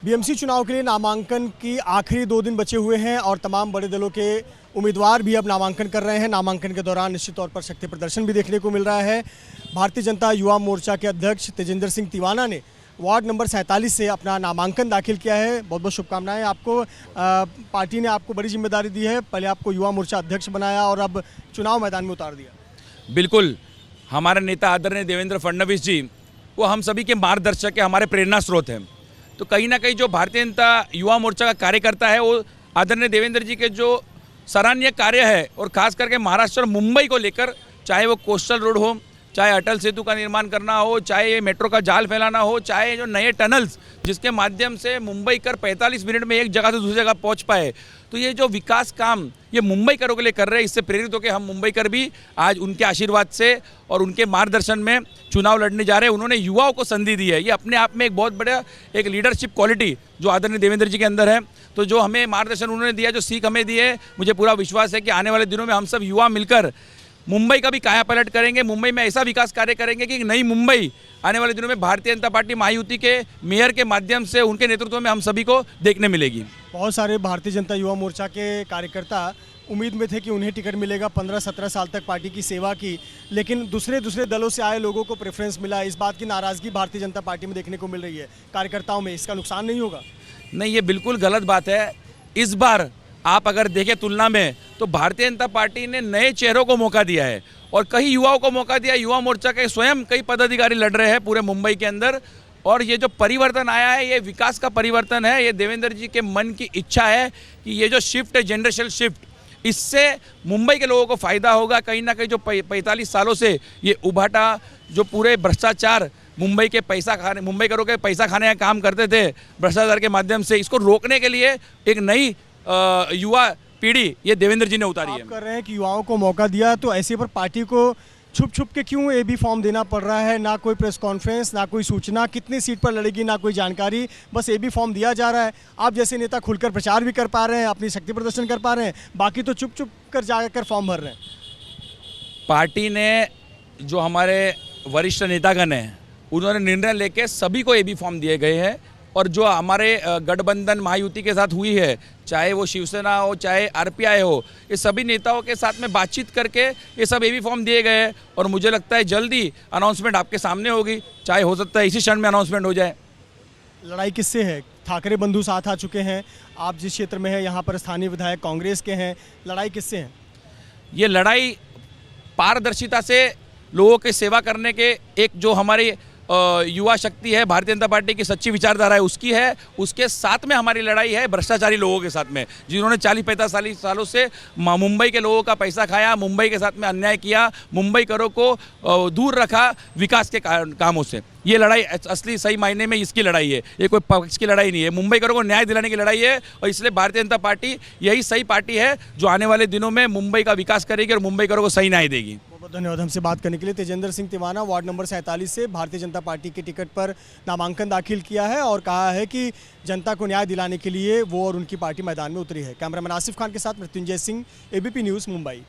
BMC चुनाव के लिए नामांकन की आखिरी 2 दिन बचे हुए हैं और तमाम बड़े दलों के उम्मीदवार भी अब नामांकन कर रहे हैं। नामांकन के दौरान निश्चित तौर पर शक्ति प्रदर्शन भी देखने को मिल रहा है। भारतीय जनता युवा मोर्चा के अध्यक्ष तेजेंद्र सिंह तिवाना ने वार्ड नंबर 47 से अपना नामांकन दाखिल किया है। बहुत बहुत शुभकामनाएं आपको। पार्टी ने आपको बड़ी जिम्मेदारी दी है, पहले आपको युवा मोर्चा अध्यक्ष बनाया और अब चुनाव मैदान में उतार दिया। बिल्कुल, हमारे नेता आदरणीय देवेंद्र फडणवीस जी वो हम सभी के मार्गदर्शक है, हमारे प्रेरणा स्रोत हैं। तो कहीं ना कहीं जो भारतीय जनता युवा मोर्चा का कार्यकर्ता है वो आदरणीय देवेंद्र जी के जो सराहनीय कार्य है और खास करके महाराष्ट्र और मुंबई को लेकर, चाहे वो कोस्टल रोड हो, चाहे अटल सेतु का निर्माण करना हो, चाहे ये मेट्रो का जाल फैलाना हो, चाहे जो नए टनल्स जिसके माध्यम से मुंबई कर 45 मिनट में एक जगह से दूसरी जगह पहुंच पाए, तो ये जो विकास काम ये मुंबई करों के लिए कर रहे हैं, इससे प्रेरित होकर हम मुंबई कर भी आज उनके आशीर्वाद से और उनके मार्गदर्शन में चुनाव लड़ने जा रहे हैं। उन्होंने युवाओं को संधि दी है, ये अपने आप में एक बहुत बड़ा एक लीडरशिप क्वालिटी जो आदरणीय देवेंद्र जी के अंदर है। तो जो हमें मार्गदर्शन उन्होंने दिया, जो सीख हमें दी है, मुझे पूरा विश्वास है कि आने वाले दिनों में हम सब युवा मिलकर मुंबई का भी काया पलट करेंगे। मुंबई में ऐसा विकास कार्य करेंगे कि नई मुंबई आने वाले दिनों में भारतीय जनता पार्टी महायुति के मेयर के माध्यम से उनके नेतृत्व में हम सभी को देखने मिलेगी। बहुत सारे भारतीय जनता युवा मोर्चा के कार्यकर्ता उम्मीद में थे कि उन्हें टिकट मिलेगा। 15-17 साल तक पार्टी की सेवा की, लेकिन दूसरे दलों से आए लोगों को प्रेफरेंस मिला। इस बात की नाराज़गी भारतीय जनता पार्टी में देखने को मिल रही है कार्यकर्ताओं में। इसका नुकसान नहीं होगा? नहीं, ये बिल्कुल गलत बात है। इस बार आप अगर देखें तुलना में, तो भारतीय जनता पार्टी ने नए चेहरों को मौका दिया है और कई युवाओं को मौका दिया। युवा मोर्चा के स्वयं कई पदाधिकारी लड़ रहे हैं पूरे मुंबई के अंदर, और ये जो परिवर्तन आया है ये विकास का परिवर्तन है। ये देवेंद्र जी के मन की इच्छा है कि ये जो शिफ्ट है, जनरेशनल शिफ्ट, इससे मुंबई के लोगों को फ़ायदा होगा। कहीं ना कहीं जो 45 सालों से ये उभाटा जो पूरे भ्रष्टाचार मुंबई करों के पैसा खाने का काम करते थे भ्रष्टाचार के माध्यम से, इसको रोकने के लिए एक नई युवा पीढ़ी ये देवेंद्र जी ने उतारी है। आप कर रहे हैं कि युवाओं को मौका दिया, तो ऐसे पर पार्टी को छुप के क्यों एबी फॉर्म देना पड़ रहा है? ना कोई प्रेस कॉन्फ्रेंस, ना कोई सूचना, कितनी सीट पर लड़ेगी, ना कोई जानकारी, बस एबी फॉर्म दिया जा रहा है। आप जैसे नेता खुलकर प्रचार भी कर पा रहे हैं, अपनी शक्ति प्रदर्शन कर पा रहे हैं, बाकी तो चुप कर जाकर फॉर्म भर रहे हैं। पार्टी ने जो हमारे वरिष्ठ नेतागण हैं उन्होंने निर्णय लेके सभी को एबी फॉर्म दिए गए हैं, और जो हमारे गठबंधन महायुति के साथ हुई है, चाहे वो शिवसेना हो चाहे आरपीआई हो, ये सभी नेताओं के साथ में बातचीत करके ये सब एबी फॉर्म दिए गए हैं। और मुझे लगता है जल्दी अनाउंसमेंट आपके सामने होगी, चाहे हो सकता है इसी क्षण में अनाउंसमेंट हो जाए। लड़ाई किससे है? ठाकरे बंधु साथ आ चुके हैं, आप जिस क्षेत्र में हैं यहाँ पर स्थानीय विधायक कांग्रेस के हैं, लड़ाई किससे है? ये लड़ाई पारदर्शिता से लोगों की सेवा करने के एक जो हमारी युवा शक्ति है, भारतीय जनता पार्टी की सच्ची विचारधारा है, उसकी है। उसके साथ में हमारी लड़ाई है भ्रष्टाचारी लोगों के साथ में, जिन्होंने 40-45 सालों से मुंबई के लोगों का पैसा खाया, मुंबई के साथ में अन्याय किया, मुंबई करों को दूर रखा विकास के कामों से। ये लड़ाई असली सही मायने में इसकी लड़ाई है, ये कोई पक्ष की लड़ाई नहीं है। मुंबई करों को न्याय दिलाने की लड़ाई है, और इसलिए भारतीय जनता पार्टी यही सही पार्टी है जो आने वाले दिनों में मुंबई का विकास करेगी और मुंबई करों को सही न्याय देगी। बहुत धन्यवाद हमसे बात करने के लिए। तेजेंद्र सिंह तिवाना वार्ड नंबर 47 से भारतीय जनता पार्टी के टिकट पर नामांकन दाखिल किया है और कहा है कि जनता को न्याय दिलाने के लिए वो और उनकी पार्टी मैदान में उतरी है। कैमरामैन आसिफ खान के साथ मृत्युंजय सिंह, एबीपी न्यूज़, मुंबई।